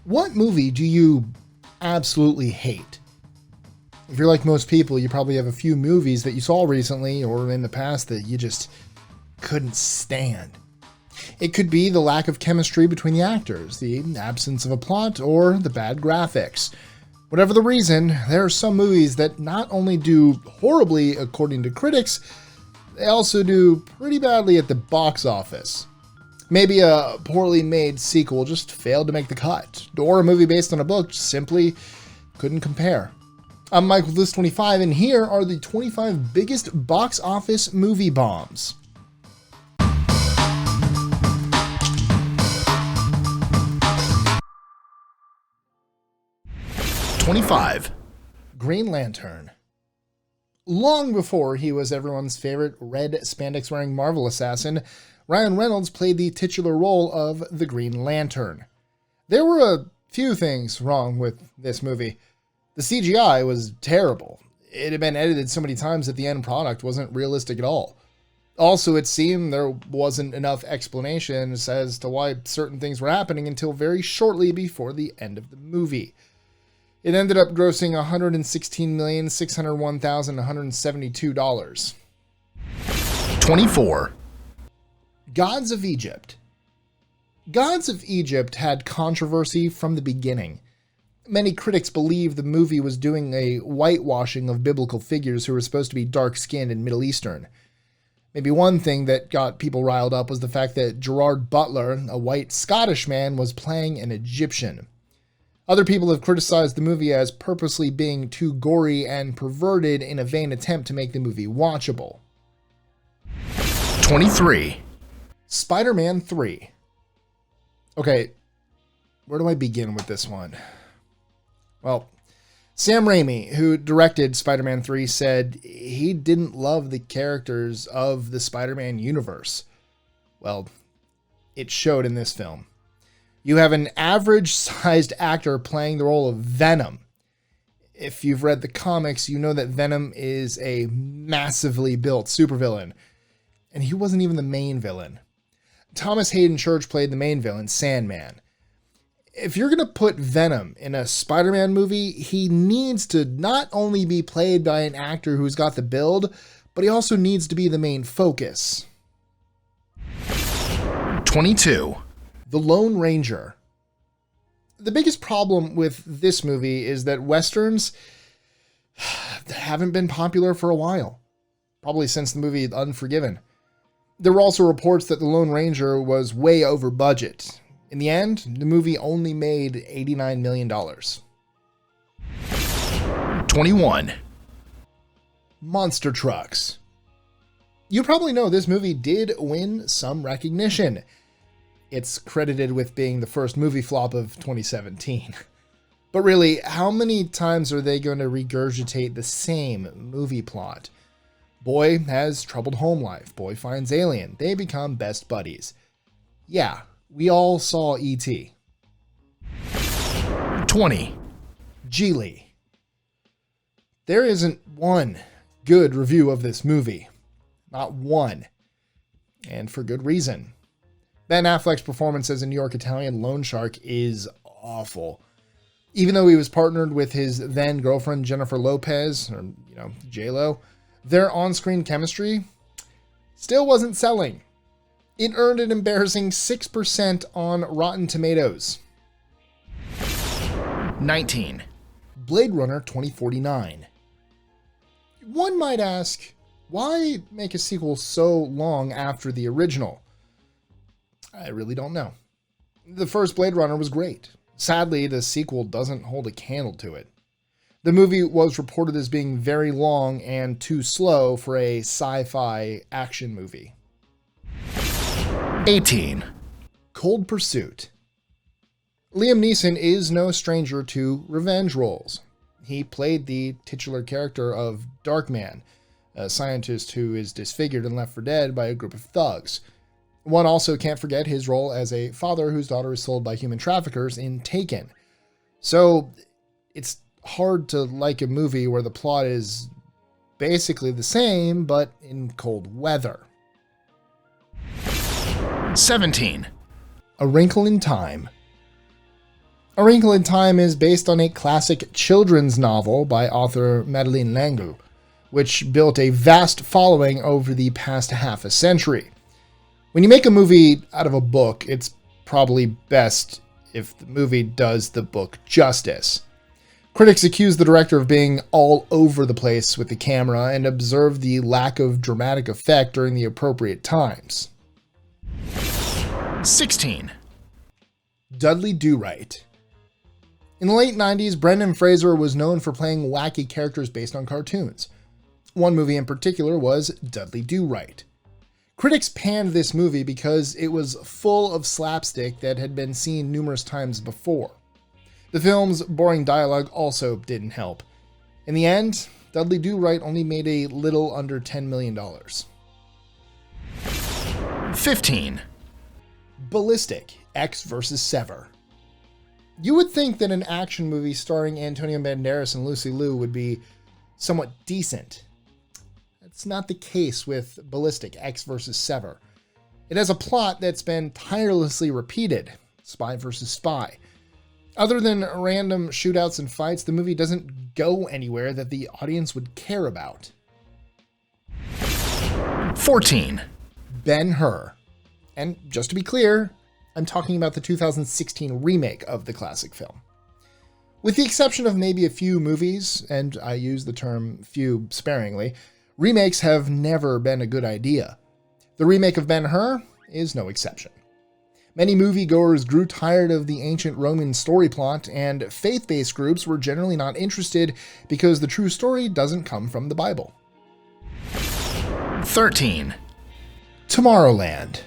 What movie do you absolutely hate? If you're like most people, you probably have a few movies that you saw recently or in the past that you just couldn't stand. It could be the lack of chemistry between the actors, the absence of a plot, or the bad graphics. Whatever the reason, there are some movies that not only do horribly according to critics, they also do pretty badly at the box office. Maybe a poorly made sequel just failed to make the cut, or a movie based on a book simply couldn't compare. I'm Mike with List 25, and here are the 25 biggest box office movie bombs. #25. Green Lantern. Long before he was everyone's favorite red spandex-wearing Marvel assassin, Ryan Reynolds played the titular role of the Green Lantern. There were a few things wrong with this movie. The CGI was terrible. It had been edited so many times that the end product wasn't realistic at all. Also, it seemed there wasn't enough explanations as to why certain things were happening until very shortly before the end of the movie. It ended up grossing $116,601,172. 24. Gods of Egypt. Gods of Egypt had controversy from the beginning. Many critics believe the movie was doing a whitewashing of biblical figures who were supposed to be dark-skinned and Middle Eastern. Maybe one thing that got people riled up was the fact that Gerard Butler, a white Scottish man, was playing an Egyptian. Other people have criticized the movie as purposely being too gory and perverted in a vain attempt to make the movie watchable. 23. Spider-Man 3. Okay, where do I begin with this one? Well, Sam Raimi, who directed Spider-Man 3, said he didn't love the characters of the Spider-Man universe. Well, it showed in this film. You have an average-sized actor playing the role of Venom. If you've read the comics, you know that Venom is a massively built supervillain, and he wasn't even the main villain. Thomas Hayden Church played the main villain, Sandman. If you're going to put Venom in a Spider-Man movie, he needs to not only be played by an actor who's got the build, but he also needs to be the main focus. 22. The Lone Ranger. The biggest problem with this movie is that Westerns haven't been popular for a while, probably since the movie Unforgiven. There were also reports that The Lone Ranger was way over budget. In the end, the movie only made $89 million. 21. Monster Trucks. You probably know this movie did win some recognition. It's credited with being the first movie flop of 2017. But really, how many times are they going to regurgitate the same movie plot? Boy has troubled home life. Boy finds alien. They become best buddies. Yeah, we all saw E.T. 20. Geely. There isn't one good review of this movie. Not one. And for good reason. Ben Affleck's performance as a New York Italian loan shark is awful. Even though he was partnered with his then girlfriend Jennifer Lopez, or J-Lo, their on-screen chemistry still wasn't selling. It earned an embarrassing 6% on Rotten Tomatoes. 19. Blade Runner 2049. One might ask, why make a sequel so long after the original? I really don't know. The first Blade Runner was great. Sadly, the sequel doesn't hold a candle to it. The movie was reported as being very long and too slow for a sci-fi action movie. 18. Cold Pursuit. Liam Neeson is no stranger to revenge roles. He played the titular character of Darkman, a scientist who is disfigured and left for dead by a group of thugs. One also can't forget his role as a father whose daughter is sold by human traffickers in Taken. So it's hard to like a movie where the plot is basically the same, but in cold weather. 17. A Wrinkle in Time. A Wrinkle in Time is based on a classic children's novel by author Madeleine L'Engle, which built a vast following over the past half a century. When you make a movie out of a book, it's probably best if the movie does the book justice. Critics accuse the director of being all over the place with the camera and observe the lack of dramatic effect during the appropriate times. 16. Dudley Do Right. In the late 90s, Brendan Fraser was known for playing wacky characters based on cartoons. One movie in particular was Dudley Do Right. Critics panned this movie because it was full of slapstick that had been seen numerous times before. The film's boring dialogue also didn't help. In the end, Dudley Do Right only made a little under $10 million. 15. Ballistic, X vs. Sever. You would think that an action movie starring Antonio Banderas and Lucy Liu would be somewhat decent. That's not the case with Ballistic, X vs. Sever. It has a plot that's been tirelessly repeated, spy versus spy. Other than random shootouts and fights, the movie doesn't go anywhere that the audience would care about. 14. Ben-Hur. And just to be clear, I'm talking about the 2016 remake of the classic film. With the exception of maybe a few movies, and I use the term few sparingly, remakes have never been a good idea. The remake of Ben-Hur is no exception. Many moviegoers grew tired of the ancient Roman story plot, and faith-based groups were generally not interested because the true story doesn't come from the Bible. 13. Tomorrowland.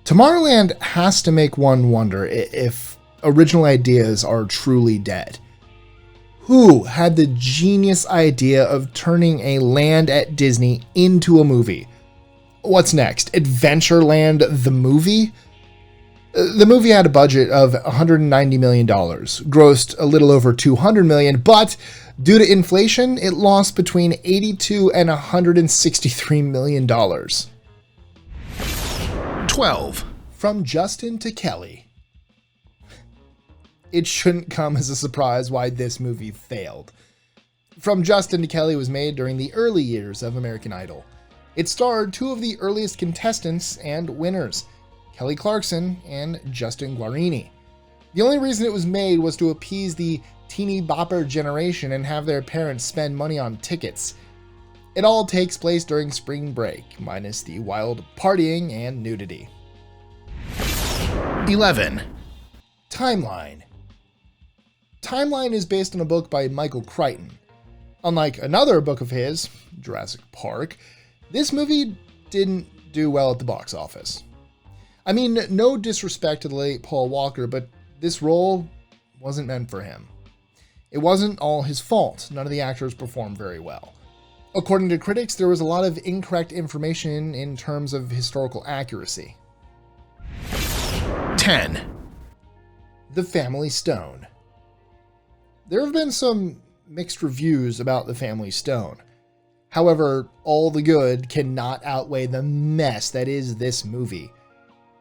Tomorrowland has to make one wonder if original ideas are truly dead. Who had the genius idea of turning a land at Disney into a movie? What's next? Adventureland the movie? The movie had a budget of $190 million, grossed a little over $200 million, but due to inflation, it lost between $82 and $163 million. 12. From Justin to Kelly. It shouldn't come as a surprise why this movie failed. From Justin to Kelly was made during the early years of American Idol. It starred two of the earliest contestants and winners, Kelly Clarkson and Justin Guarini. The only reason it was made was to appease the teeny bopper generation and have their parents spend money on tickets. It all takes place during spring break, minus the wild partying and nudity. 11. Timeline. Timeline is based on a book by Michael Crichton. Unlike another book of his, Jurassic Park, this movie didn't do well at the box office. I mean, no disrespect to the late Paul Walker, but this role wasn't meant for him. It wasn't all his fault. None of the actors performed very well. According to critics, there was a lot of incorrect information in terms of historical accuracy. 10. The Family Stone. There have been some mixed reviews about The Family Stone. However, all the good cannot outweigh the mess that is this movie.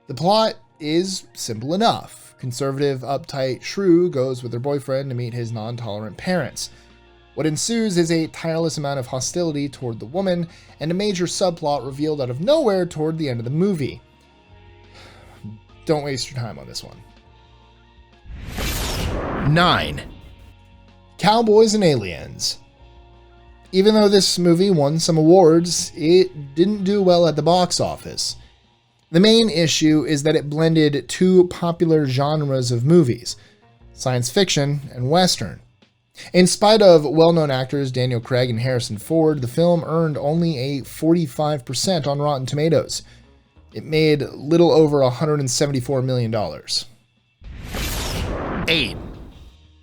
The plot is simple enough. Conservative, uptight shrew goes with her boyfriend to meet his non-tolerant parents. What ensues is a tireless amount of hostility toward the woman and a major subplot revealed out of nowhere toward the end of the movie. Don't waste your time on this one. 9. Cowboys and Aliens. Even though this movie won some awards, it didn't do well at the box office. The main issue is that it blended two popular genres of movies, science fiction and Western. In spite of well-known actors Daniel Craig and Harrison Ford, the film earned only a 45% on Rotten Tomatoes. It made little over $174 million. 8.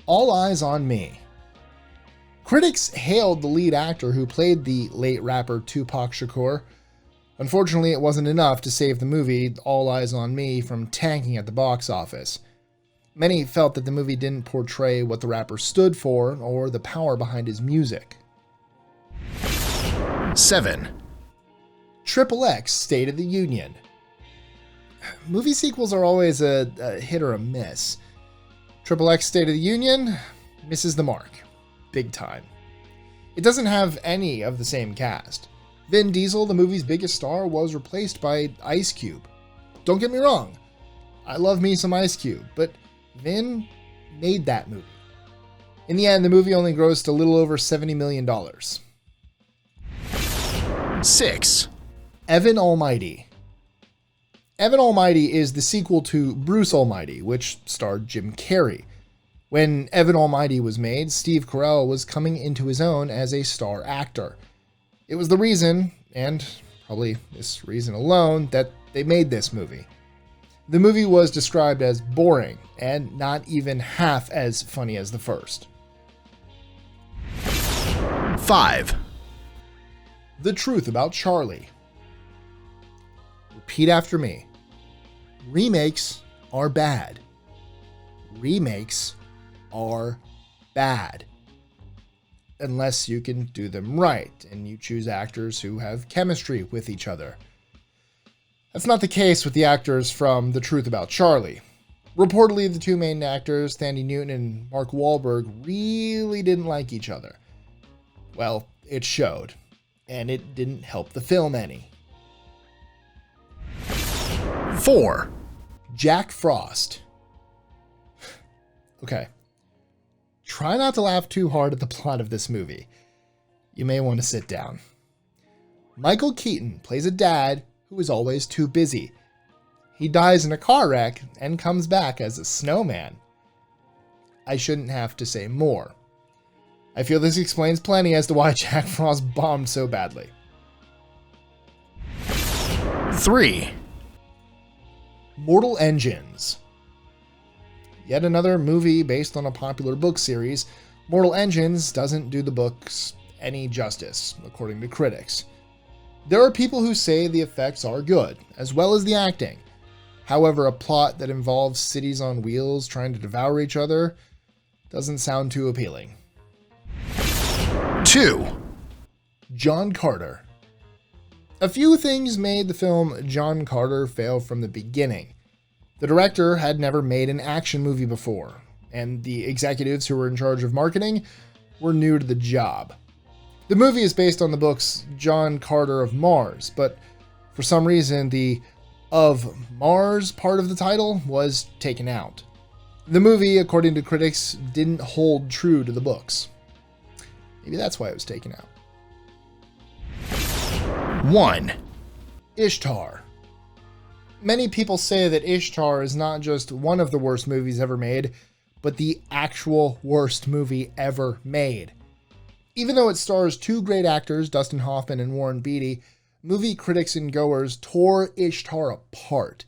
All Eyes on Me. Critics hailed the lead actor who played the late rapper Tupac Shakur. Unfortunately, it wasn't enough to save the movie All Eyes on Me from tanking at the box office. Many felt that the movie didn't portray what the rapper stood for or the power behind his music. 7. XXX State of the Union. movie sequels are always a hit or a miss. Triple X State of the Union misses the mark. Big time. It doesn't have any of the same cast. Vin Diesel, the movie's biggest star, was replaced by Ice Cube. Don't get me wrong, I love me some Ice Cube, but Vin made that movie. In the end, the movie only grossed a little over $70 million. 6. Evan Almighty. Evan Almighty is the sequel to Bruce Almighty, which starred Jim Carrey. When Evan Almighty was made, Steve Carell was coming into his own as a star actor. It was the reason, and probably this reason alone, that they made this movie. The movie was described as boring and not even half as funny as the first. 5. The Truth About Charlie. Repeat after me. Remakes are bad. Remakes are bad. Unless you can do them right and you choose actors who have chemistry with each other. That's not the case with the actors from The Truth About Charlie. Reportedly, the two main actors, Thandie Newton and Mark Wahlberg, really didn't like each other. Well, it showed, and it didn't help the film any. 4. Jack Frost. Okay. Try not to laugh too hard at the plot of this movie. You may want to sit down. Michael Keaton plays a dad who is always too busy. He dies in a car wreck and comes back as a snowman. I shouldn't have to say more. I feel this explains plenty as to why Jack Frost bombed so badly. 3. Mortal Engines. Yet another movie based on a popular book series. Mortal Engines doesn't do the books any justice, according to critics. There are people who say the effects are good, as well as the acting. However, a plot that involves cities on wheels trying to devour each other doesn't sound too appealing. 2. John Carter. A few things made the film John Carter fail from the beginning. The director had never made an action movie before, and the executives who were in charge of marketing were new to the job. The movie is based on the books John Carter of Mars, but for some reason the "of Mars" part of the title was taken out. The movie, according to critics, didn't hold true to the books. Maybe that's why it was taken out. 1. Ishtar. Many people say that Ishtar is not just one of the worst movies ever made, but the actual worst movie ever made. Even though it stars two great actors, Dustin Hoffman and Warren Beatty, movie critics and goers tore Ishtar apart.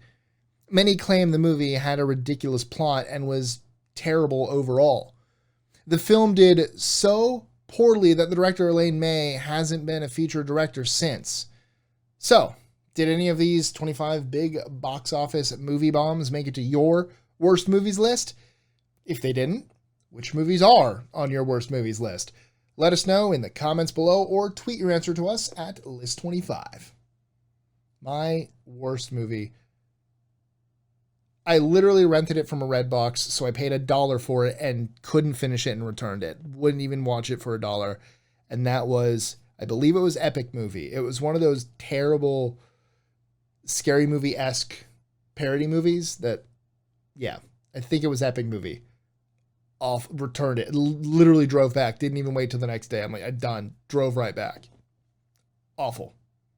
Many claim the movie had a ridiculous plot and was terrible overall. The film did so poorly that the director Elaine May hasn't been a feature director since. So, did any of these 25 big box office movie bombs make it to your worst movies list? If they didn't, which movies are on your worst movies list? Let us know in the comments below or tweet your answer to us at list25. My worst movie. I literally rented it from a Redbox, so I paid $1 for it and couldn't finish it and returned it. Wouldn't even watch it for $1. And that was, I believe it was Epic Movie. It was one of those terrible scary movie-esque parody movies that, yeah, I think it was Epic Movie. Returned it. Literally drove back. Didn't even wait till the next day. I'm like, I'm done. Drove right back. Awful.